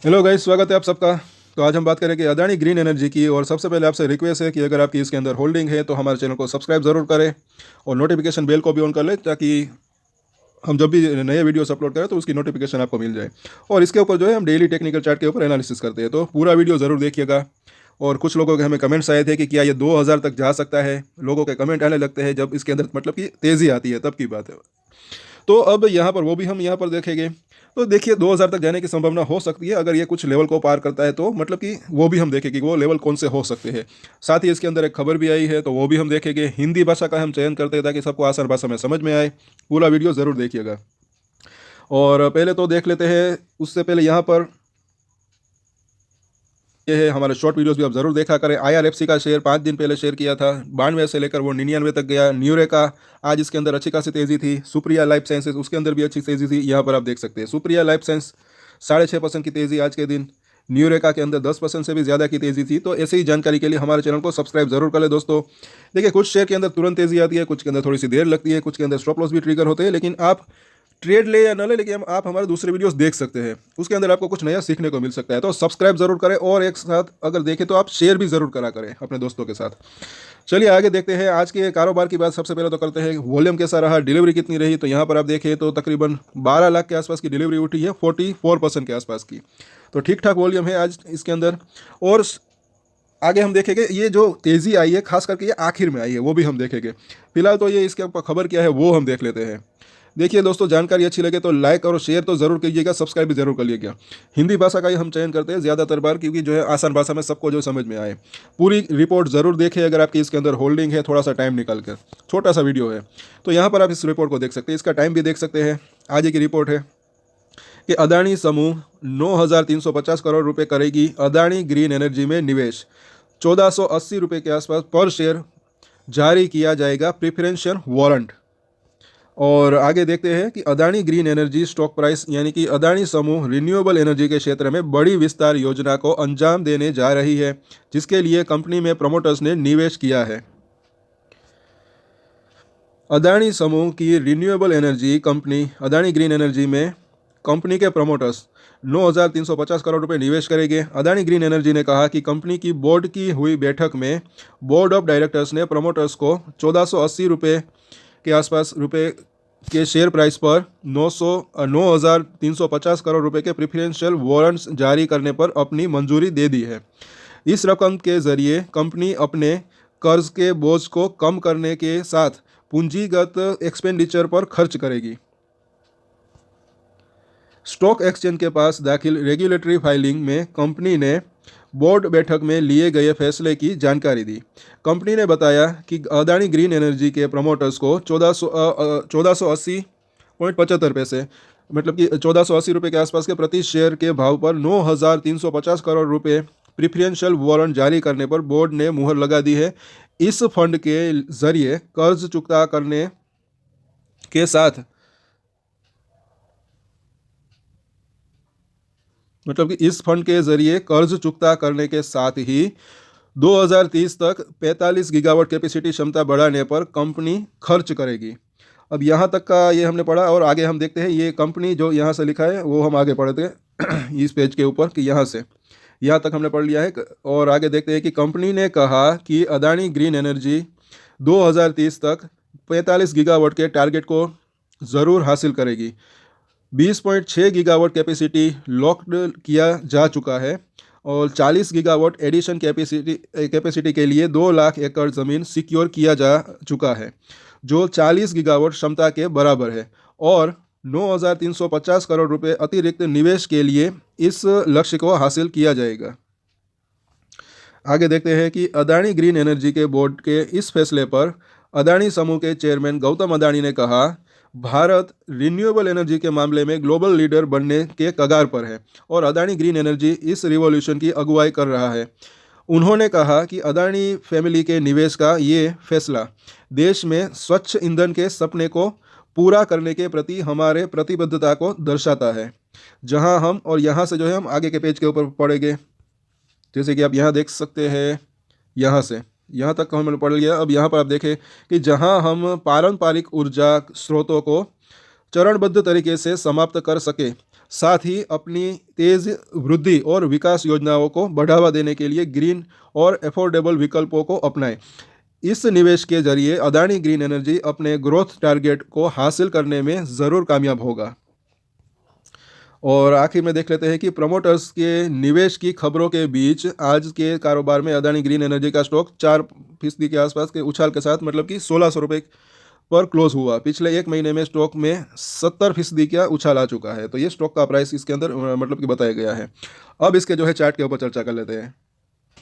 Hello guys, स्वागत है आप सबका। तो आज हम बात करेंगे अदानी ग्रीन एनर्जी की। और सबसे पहले आपसे रिक्वेस्ट है कि अगर आपकी इसके अंदर होल्डिंग है तो हमारे चैनल को सब्सक्राइब ज़रूर करें और नोटिफिकेशन बेल को भी ऑन कर लें, ताकि हम जब भी नए वीडियोस अपलोड करें तो उसकी नोटिफिकेशन आपको मिल जाए। और इसके ऊपर जो है हम डेली टेक्निकल चार्ट के ऊपर एनालिसिस करते हैं, तो पूरा वीडियो ज़रूर देखिएगा। और कुछ लोगों के हमें कमेंट्स आए थे कि क्या ये 2000 तक जा सकता है। लोगों के कमेंट आने लगते हैं जब इसके अंदर मतलब कि तेज़ी आती है, तब की बात है। तो अब यहाँ पर वो भी हम यहाँ पर देखेंगे। तो देखिए 2000 तक जाने की संभावना हो सकती है अगर ये कुछ लेवल को पार करता है, तो मतलब कि वो भी हम देखेंगे कि वो लेवल कौन से हो सकते हैं। साथ ही इसके अंदर एक खबर भी आई है, तो वो भी हम देखेंगे। हिंदी भाषा का हम चयन करते हैं ताकि सबको आसान भाषा में समझ में आए। पूरा वीडियो ज़रूर देखिएगा। और पहले तो देख लेते हैं, उससे पहले यहाँ पर ये है हमारे शॉर्ट वीडियोस भी आप ज़रूर देखा करें। IRFC का शेयर 5 दिन पहले शेयर किया था, 92 से लेकर वो 99 तक गया। न्यूरेका आज इसके अंदर अच्छी खासी तेज़ी थी। सुप्रिया लाइफ साइंसेज उसके अंदर भी अच्छी तेज़ी थी। यहाँ पर आप देख सकते हैं सुप्रिया लाइफ साइंस 6.5% की तेज़ी आज के दिन। न्यूरेका के अंदर 10% से भी ज़्यादा की तेज़ी थी। तो ऐसी ही जानकारी के लिए हमारे चैनल को सब्सक्राइब जरूर कर ले दोस्तों। देखिए कुछ शेयर के अंदर तुरंत तेज़ी आती है, कुछ के अंदर थोड़ी सी देर लगती है, कुछ के अंदर स्टॉप लॉस भी ट्रिगर होते हैं। लेकिन आप ट्रेड ले या न ले, लेकिन आप हमारे दूसरे वीडियोस देख सकते हैं, उसके अंदर आपको कुछ नया सीखने को मिल सकता है। तो सब्सक्राइब जरूर करें और एक साथ अगर देखें तो आप शेयर भी जरूर करा करें अपने दोस्तों के साथ। चलिए आगे देखते हैं आज के कारोबार की बात। सबसे पहले तो करते हैं वॉल्यूम कैसा रहा, डिलीवरी कितनी रही। तो यहाँ पर आप देखें तो तकरीबन 12 लाख के आसपास की डिलीवरी उठी है, 44% के आसपास की। तो ठीक ठाक वॉल्यूम है आज इसके अंदर। और आगे हम देखेंगे ये जो तेज़ी आई है खास करके ये आखिर में आई है, वो भी हम देखेंगे। फिलहाल तो ये इसके ऊपर खबर क्या है वो हम देख लेते हैं। देखिए दोस्तों, जानकारी अच्छी लगे तो लाइक और शेयर तो ज़रूर कीजिएगा, सब्सक्राइब भी जरूर करिएगा। हिंदी भाषा का ही हम चयन करते हैं ज़्यादातर बार, क्योंकि जो है आसान भाषा में सबको जो समझ में आए। पूरी रिपोर्ट ज़रूर देखें अगर आपकी इसके अंदर होल्डिंग है, थोड़ा सा टाइम निकाल कर। छोटा सा वीडियो है तो यहाँ पर आप इस रिपोर्ट को देख सकते हैं, इसका टाइम भी देख सकते हैं। आज की रिपोर्ट है कि अदानी समूह 9,350 करोड़ रुपए करेगी अदानी ग्रीन एनर्जी में निवेश। 1480 रुपये के आसपास पर शेयर जारी किया जाएगा प्रेफरेंशियल वारंट। और आगे देखते हैं कि Adani green energy stock price, यानी कि अदानी समूह रिन्यूएबल एनर्जी के क्षेत्र में बड़ी विस्तार योजना को अंजाम देने जा रही है, जिसके लिए कंपनी में प्रमोटर्स ने निवेश किया है। अदानी समूह की renewable energy company Adani green energy में कंपनी के प्रमोटर्स 9,350 करोड़ रुपए निवेश करेंगे। अदानी ग्रीन एनर्जी ने कहा कि कंपनी की बोर्ड की हुई बैठक में बोर्ड ऑफ डायरेक्टर्स ने प्रमोटर्स को 1480 रुपये के आसपास रुपए के शेयर प्राइस पर 9,350 करोड़ रुपए के प्रेफरेंशियल वारंट्स जारी करने पर अपनी मंजूरी दे दी है। इस रकम के जरिए कंपनी अपने कर्ज के बोझ को कम करने के साथ पूंजीगत एक्सपेंडिचर पर खर्च करेगी। स्टॉक एक्सचेंज के पास दाखिल रेगुलेटरी फाइलिंग में कंपनी ने बोर्ड बैठक में लिए गए फैसले की जानकारी दी। कंपनी ने बताया कि अदानी ग्रीन एनर्जी के प्रमोटर्स को 1480.75 पैसे, मतलब कि 1480 रुपये के आसपास के प्रति शेयर के भाव पर 9,350 करोड़ रुपए प्रेफरेंशियल वारंट जारी करने पर बोर्ड ने मुहर लगा दी है। इस फंड के जरिए कर्ज चुकता करने के साथ, मतलब कि इस फंड के जरिए कर्ज चुकता करने के साथ ही 2030 तक 45 गीगावाट कैपेसिटी क्षमता बढ़ाने पर कंपनी खर्च करेगी। अब यहाँ तक का ये हमने पढ़ा और आगे हम देखते हैं ये कंपनी जो यहाँ से लिखा है वो हम आगे पढ़ते हैं इस पेज के ऊपर, कि यहाँ तक हमने पढ़ लिया है। और आगे देखते हैं कि कंपनी ने कहा कि अदानी ग्रीन एनर्जी 2030 तक 45 गीगावाट के टारगेट को ज़रूर हासिल करेगी। 20.6 गीगावाट कैपेसिटी लॉक्ड किया जा चुका है और 40 गीगावाट एडिशन कैपेसिटी के लिए 2 लाख एकड़ ज़मीन सिक्योर किया जा चुका है, जो 40 गीगावाट क्षमता के बराबर है। और 9,350 करोड़ रुपए अतिरिक्त निवेश के लिए इस लक्ष्य को हासिल किया जाएगा। आगे देखते हैं कि अदानी ग्रीन एनर्जी के बोर्ड के इस फैसले पर अदानी समूह के चेयरमैन गौतम अदानी ने कहा, भारत रिन्यूएबल एनर्जी के मामले में ग्लोबल लीडर बनने के कगार पर है और अदानी ग्रीन एनर्जी इस रिवॉल्यूशन की अगुवाई कर रहा है। उन्होंने कहा कि अदानी फैमिली के निवेश का ये फैसला देश में स्वच्छ ईंधन के सपने को पूरा करने के प्रति हमारे प्रतिबद्धता को दर्शाता है। जहां हम, और यहाँ से जो है हम आगे के पेज के ऊपर पढ़ेंगे, जैसे कि आप यहाँ देख सकते हैं, यहाँ तक हमने पढ़ लिया। अब यहाँ पर आप देखें कि जहाँ हम पारंपरिक ऊर्जा स्रोतों को चरणबद्ध तरीके से समाप्त कर सके, साथ ही अपनी तेज वृद्धि और विकास योजनाओं को बढ़ावा देने के लिए ग्रीन और अफोर्डेबल विकल्पों को अपनाएं। इस निवेश के जरिए अदानी ग्रीन एनर्जी अपने ग्रोथ टारगेट को हासिल करने में ज़रूर कामयाब होगा। और आखिर में देख लेते हैं कि प्रमोटर्स के निवेश की खबरों के बीच आज के कारोबार में अदानी ग्रीन एनर्जी का स्टॉक 4% के आसपास के उछाल के साथ मतलब कि 1600 रुपये पर क्लोज हुआ। पिछले एक महीने में स्टॉक में 70% का उछाल आ चुका है। तो ये स्टॉक का प्राइस इसके अंदर मतलब कि बताया गया है। अब इसके जो है चार्ट के ऊपर चर्चा कर लेते हैं।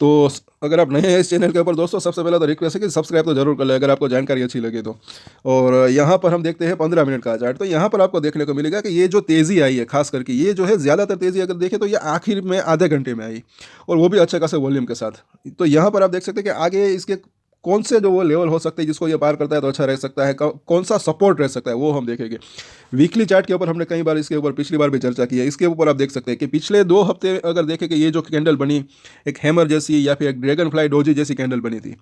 तो अगर आप नए हैं इस चैनल के ऊपर दोस्तों, सबसे पहले तो रिक्वेस्ट है कि सब्सक्राइब तो जरूर कर लें अगर आपको जानकारी अच्छी लगे तो। और यहाँ पर हम देखते हैं 15 मिनट का चार्ट। तो यहाँ पर आपको देखने को मिलेगा कि ये जो तेज़ी आई है, खास करके ये जो है ज़्यादातर तेज़ी अगर देखें तो ये आखिर में आधे घंटे में आई, और वो भी अच्छे खासे वॉल्यूम के साथ। तो यहाँ पर आप देख सकते हैं कि आगे इसके कौन से जो वो लेवल हो सकते हैं जिसको ये पार करता है तो अच्छा रह सकता है, कौन सा सपोर्ट रह सकता है वो हम देखेंगे। वीकली चार्ट के ऊपर हमने कई बार इसके ऊपर पिछली बार भी चर्चा की है। इसके ऊपर आप देख सकते हैं कि पिछले 2 हफ्ते अगर देखें कि ये जो कैंडल बनी, एक हैमर जैसी या फिर एक ड्रैगन फ्लाई डोजी जैसी कैंडल बनी थी,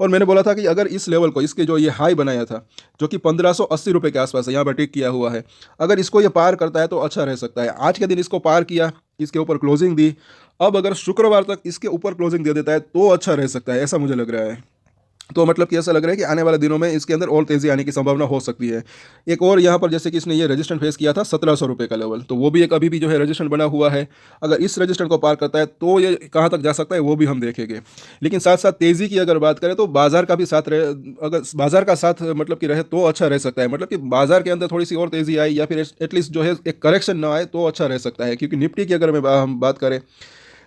और मैंने बोला था कि अगर इस लेवल को, इसके जो ये हाई बनाया था जो कि 1580 रुपये के आसपास है, यहाँ पर टिक किया हुआ है, अगर इसको ये पार करता है तो अच्छा रह सकता है। आज के दिन इसको पार किया, इसके ऊपर क्लोजिंग दी। अब अगर शुक्रवार तक इसके ऊपर क्लोजिंग दे देता है तो अच्छा रह सकता है, ऐसा मुझे लग रहा है। तो मतलब कि ऐसा लग रहा है कि आने वाले दिनों में इसके अंदर और तेज़ी आने की संभावना हो सकती है। एक और यहाँ पर जैसे कि इसने ये रजिस्टेंस फेस किया था 1700 रुपये का लेवल, तो वो भी एक अभी भी जो है रजिस्टेंस बना हुआ है। अगर इस रजिस्टेंस को पार करता है तो ये कहाँ तक जा सकता है वो भी हम देखेंगे। लेकिन साथ साथ तेज़ी की अगर बात करें तो बाजार का भी साथ रहे, अगर बाजार का साथ मतलब कि रहे तो अच्छा रह सकता है। मतलब कि बाजार के अंदर थोड़ी सी और तेज़ी आई या फिर एटलीस्ट जो है एक करेक्शन ना आए तो अच्छा रह सकता है। क्योंकि निफ्टी की अगर हम बात करें,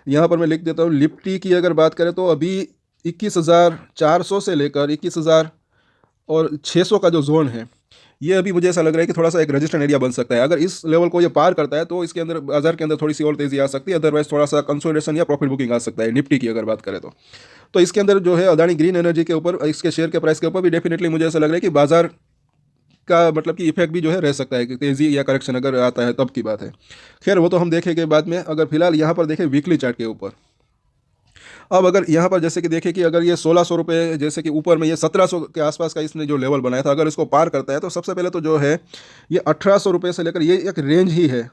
यहाँ पर मैं लिख देता हूँ, निफ्टी की अगर बात करें तो अभी 21,400 से लेकर 21,600 का जो जोन है, ये अभी मुझे ऐसा लग रहा है कि थोड़ा सा एक रजिस्टेंस एरिया बन सकता है। अगर इस लेवल को ये पार करता है तो इसके अंदर बाजार के अंदर थोड़ी सी और तेज़ी आ सकती है, अदरवाइज थोड़ा सा कंसोलिडेशन या प्रॉफिट बुकिंग आ सकता है निफ्टी की अगर बात करें तो इसके अंदर जो है अदानी ग्रीन एनर्जी के ऊपर, इसके शेयर के प्राइस के ऊपर भी डेफिनेटली मुझे ऐसा लग रहा है कि बाजार का मतलब कि इफेक्ट भी जो है रह सकता है कि तेज़ी या करेक्शन अगर आता है तब की बात है। खैर वो तो हम देखेंगे बाद में। अगर फिलहाल यहाँ पर देखें वीकली चार्ट के ऊपर, अब अगर यहाँ पर जैसे कि देखें कि अगर ये 1600 रुपये जैसे कि ऊपर में ये 1700 के आसपास का इसने जो लेवल बनाया था, अगर इसको पार करता है तो सबसे पहले तो जो है ये 1800 रुपये से लेकर, ये एक रेंज ही है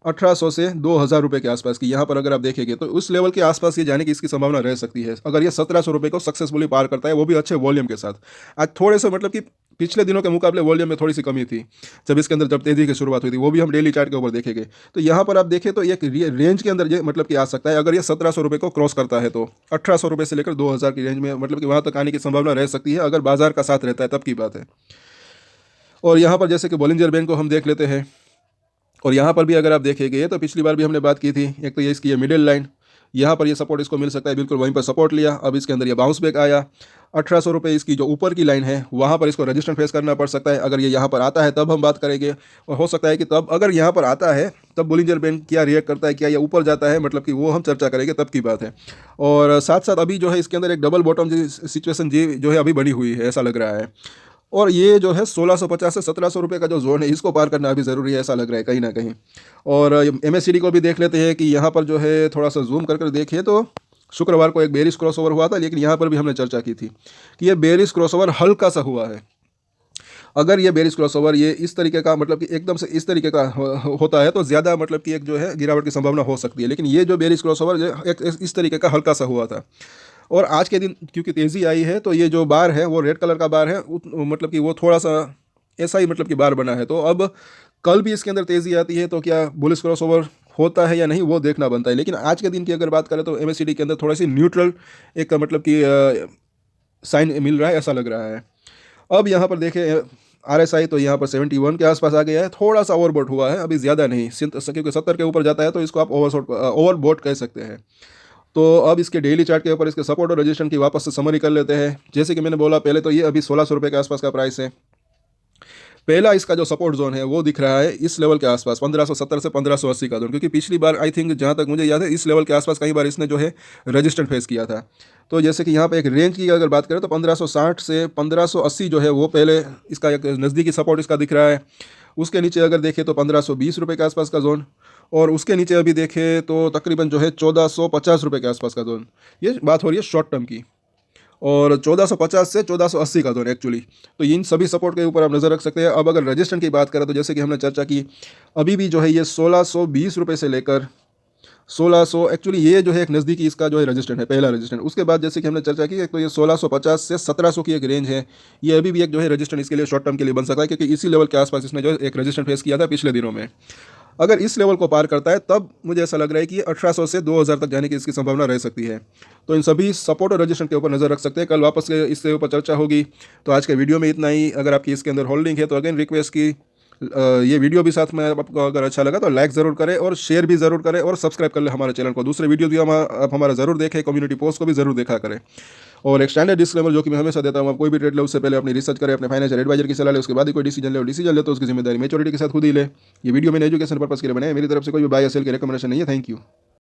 1800 से 2000 रुपये के आसपास की। यहाँ पर अगर आप देखेंगे तो उस लेवल के आसपास ये जाने की इसकी संभावना रह सकती है अगर ये 1700 रुपये को सक्सेसफुली पार करता है, वो भी अच्छे वॉल्यूम के साथ। आज थोड़े से मतलब कि पिछले दिनों के मुकाबले वॉल्यूम में थोड़ी सी कमी थी जब इसके अंदर, जब तेज़ी की शुरुआत हुई थी, वो भी हम डेली चार्ट के ऊपर देखेंगे। तो यहाँ पर आप देखें तो एक रेंज के अंदर ये मतलब कि आ सकता है। अगर ये 1700 रुपये को क्रॉस करता है तो 1800 रुपये से लेकर 2000 की रेंज में मतलब कि वहाँ तक आने की संभावना रह सकती है अगर बाजार का साथ रहता है तब की बात है। और यहाँ पर जैसे कि बॉलिंजर बैंड को हम देख लेते हैं, और यहाँ पर भी अगर आप देखेंगे तो पिछली बार भी हमने बात की थी, एक तो ये इसकी ये मिडिल लाइन, यहाँ पर ये सपोर्ट इसको मिल सकता है, बिल्कुल वहीं पर सपोर्ट लिया। अब इसके अंदर ये बाउंस बैक आया। 1800 रुपये इसकी जो ऊपर की लाइन है वहाँ पर इसको रजिस्टेंस फेस करना पड़ सकता है। अगर ये यहाँ पर आता है तब हम बात करेंगे, और हो सकता है कि तब अगर यहाँ पर आता है तब बॉलिंजर बैंड क्या रिएक्ट करता है, क्या ये ऊपर जाता है, मतलब कि वो हम चर्चा करेंगे तब की बात है। और साथ साथ अभी जो है इसके अंदर एक डबल बॉटम सिचुएशन जी जो है अभी बनी हुई है ऐसा लग रहा है। और ये जो है 1650 से 1700 रुपये का जो जोन है इसको पार करना अभी ज़रूरी है ऐसा लग रहा है कहीं ना कहीं। और MACD को भी देख लेते हैं कि यहाँ पर जो है थोड़ा सा जूम कर देखिए तो शुक्रवार को एक बेरिश क्रॉसओवर हुआ था, लेकिन यहाँ पर भी हमने चर्चा की थी कि ये बेरिश क्रॉसओवर हल्का सा हुआ है। अगर ये बेरिश क्रॉसओवर ये इस तरीके का मतलब कि एकदम से इस तरीके का होता है तो ज़्यादा मतलब कि एक जो है गिरावट की संभावना हो सकती है। लेकिन ये जो बेरिश क्रॉसओवर एक इस तरीके का हल्का सा हुआ था, और आज के दिन क्योंकि तेज़ी आई है तो ये जो बार है वो रेड कलर का बार है, मतलब कि वो थोड़ा सा ऐसा ही मतलब कि बार बना है। तो अब कल भी इसके अंदर तेज़ी आती है तो क्या बुलिश क्रॉसओवर होता है या नहीं वो देखना बनता है। लेकिन आज के दिन की अगर बात करें तो MACD के अंदर थोड़ा सी न्यूट्रल एक मतलब कि साइन मिल रहा है ऐसा लग रहा है। अब यहाँ पर देखें RSI तो यहाँ पर 71 के आसपास आ गया है, थोड़ा सा ओवरबॉट हुआ है, अभी ज़्यादा नहीं, क्योंकि 70 के ऊपर जाता है तो इसको आप ओवरबॉट कह सकते हैं। तो अब इसके डेली चार्ट के ऊपर इसके सपोर्ट और रेजिस्टेंस की वापस से समरी कर लेते हैं। जैसे कि मैंने बोला पहले तो ये अभी 1600 रुपये के आसपास का प्राइस है। पहला इसका जो सपोर्ट जोन है वो दिख रहा है इस लेवल के आसपास 1570 से 1580 का जोन, क्योंकि पिछली बार आई थिंक जहाँ तक मुझे याद है इस लेवल के आसपास कई बार इसने जो है रेजिस्टेंस फेस किया था। तो जैसे कि यहाँ पे एक रेंज की अगर बात करें तो 1560 से 1580 जो है वो पहले इसका एक नज़दीकी सपोर्ट इसका दिख रहा है। उसके नीचे अगर देखें तो 1520 रुपये के आसपास का जोन, और उसके नीचे अभी देखें तो तकरीबन जो है 1450 रुपये के आसपास का जोन। ये बात हो रही है शॉर्ट टर्म की। और 1450 से 1480 का जोन एक्चुअली। तो इन सभी सपोर्ट के ऊपर आप नज़र रख सकते हैं। अब अगर रजिस्टेंस की बात करें तो जैसे कि हमने चर्चा की, अभी भी जो है ये 1620 रुपये से लेकर 1600 एक्चुअली ये जो है एक नज़दीकी इसका जो है रजिस्टेंस है, पहला रजिस्टेंस। उसके बाद जैसे कि हमने चर्चा की तो ये 1650 से 1700 की एक रेंज है। ये अभी भी एक जो है रजिस्टेंस इसके लिए शॉर्ट टर्म के लिए बन सकता है, क्योंकि इसी लेवल के आसपास इसने जो है एक रजिस्टेंस फेस किया था पिछले दिनों में। अगर इस लेवल को पार करता है तब मुझे ऐसा लग रहा है कि 1800 से 2000 तक जाने की इसकी संभावना रह सकती है। तो इन सभी सपोर्ट और रजिस्टेंस के ऊपर नज़र रख सकते हैं। कल वापस इससे ऊपर चर्चा होगी। तो आज के वीडियो में इतना ही। अगर आपकी इसके अंदर होल्डिंग है तो अगेन रिक्वेस्ट की ये वीडियो भी साथ में आपको अगर अच्छा लगा तो लाइक ज़रूर करें और शेयर भी ज़रूर करें और सब्सक्राइब कर लें हमारे चैनल को। दूसरे वीडियो भी आप हमारा ज़रूर देखें, कम्युनिटी पोस्ट को भी ज़रूर देखा करें। और एक स्टैंडर्ड डिस्क्लेमर जो कि मैं हमेशा देता हूँ, आप कोई भी ट्रेड ले उससे पहले अपनी रिसर्च करें, अपने फाइनेंशियल एडवाइजर की सलाह ले, उसके बाद ही कोई डिसीजन ले। और डिसीजन ले तो उसकी जिम्मेदारी मैच्योरिटी के साथ खुद ही ले। ये वीडियो मैंने एजुकेशन पर्पस के लिए बनाया, मेरी तरफ से कोई भी बाय या सेल की रिकमेंडेशन नहीं है। Thank you.